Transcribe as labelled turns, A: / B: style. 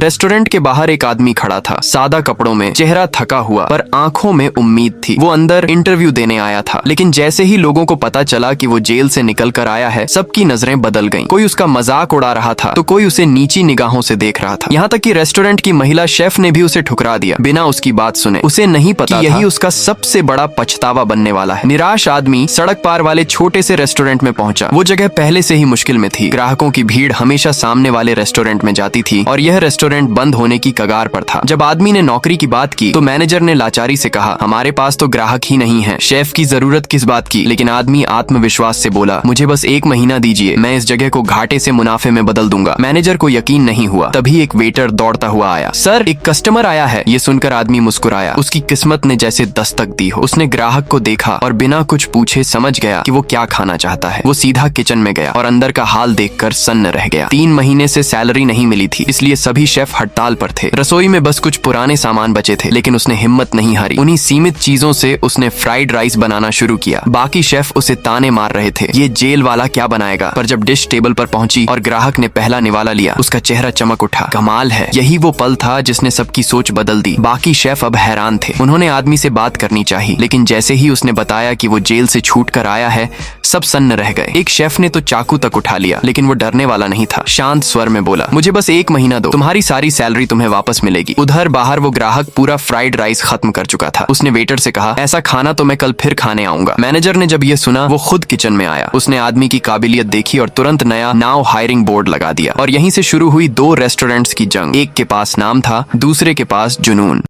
A: Restaurant के बाहर एक आदमी खड़ा था, सादा कपड़ों में, चेहरा थका हुआ, पर आंखों में उम्मीद थी। वो अंदर इंटरव्यू देने आया था, लेकिन जैसे ही लोगों को पता चला कि वो जेल से निकल कर आया है, सबकी नजरें बदल गईं। कोई उसका मजाक उड़ा रहा था तो कोई उसे नीची निगाहों से देख रहा था। यहाँ तक कि रेस्टोरेंट की महिला शेफ ने भी उसे ठुकरा दिया बिना उसकी बात सुने। उसे नहीं पता यही उसका सबसे बड़ा पछतावा बनने वाला है। निराश आदमी सड़क पार वाले छोटे से रेस्टोरेंट में पहुंचा। वो जगह पहले से ही मुश्किल में थी। ग्राहकों की भीड़ हमेशा सामने वाले रेस्टोरेंट में जाती थी और यह रेस्टोरेंट बंद होने की कगार पर था। जब आदमी ने नौकरी की बात की तो मैनेजर ने लाचारी से कहा, हमारे पास तो ग्राहक ही नहीं है, शेफ की जरूरत किस बात की। लेकिन आदमी आत्मविश्वास से बोला, मुझे बस 1 महीना दीजिए, मैं इस जगह को घाटे से मुनाफे में बदल दूंगा। मैनेजर को यकीन नहीं हुआ। तभी एक वेटर दौड़ता हुआ आया। सर, एक कस्टमर आया है। ये सुनकर आदमी मुस्कुराया। उसकी किस्मत ने जैसे दस्तक दी हो। उसने ग्राहक को देखा और बिना कुछ पूछे समझ गया कि वो क्या खाना चाहता है। वो सीधा किचन में गया और अंदर का हाल देखकर सन्न रह गया। 3 महीने से सैलरी नहीं मिली थी, इसलिए सभी शेफ हड़ताल पर थे। रसोई में बस कुछ पुराने सामान बचे थे, लेकिन उसने हिम्मत नहीं हारी। उन्हीं सीमित चीजों से उसने फ्राइड राइस बनाना शुरू किया। बाकी शेफ उसे ताने मार रहे थे, ये जेल वाला क्या बनाएगा। पर जब डिश टेबल पर पहुंची और ग्राहक ने पहला निवाला लिया, उसका चेहरा चमक उठा। कमाल है, यही वो पल था जिसने सबकी सोच बदल दी। बाकी शेफ अब हैरान थे। उन्होंने आदमी से बात करनी चाहिए, लेकिन जैसे ही उसने बताया कि वो जेल से छूट कर आया है, सब सन्न रह गए। एक शेफ ने तो चाकू तक उठा लिया, लेकिन वो डरने वाला नहीं था। शांत स्वर में बोला, मुझे बस 1 महीना दो, तुम्हारी सारी सैलरी तुम्हें वापस मिलेगी। उधर बाहर वो ग्राहक पूरा फ्राइड राइस खत्म कर चुका था। उसने वेटर से कहा, ऐसा खाना तो मैं कल फिर खाने आऊंगा। मैनेजर ने जब ये सुना, वो खुद किचन में आया। उसने आदमी की काबिलियत देखी और तुरंत नया नाउ हायरिंग बोर्ड लगा दिया। और यहीं से शुरू हुई 2 रेस्टोरेंट्स की जंग। एक के पास नाम था, दूसरे के पास जुनून।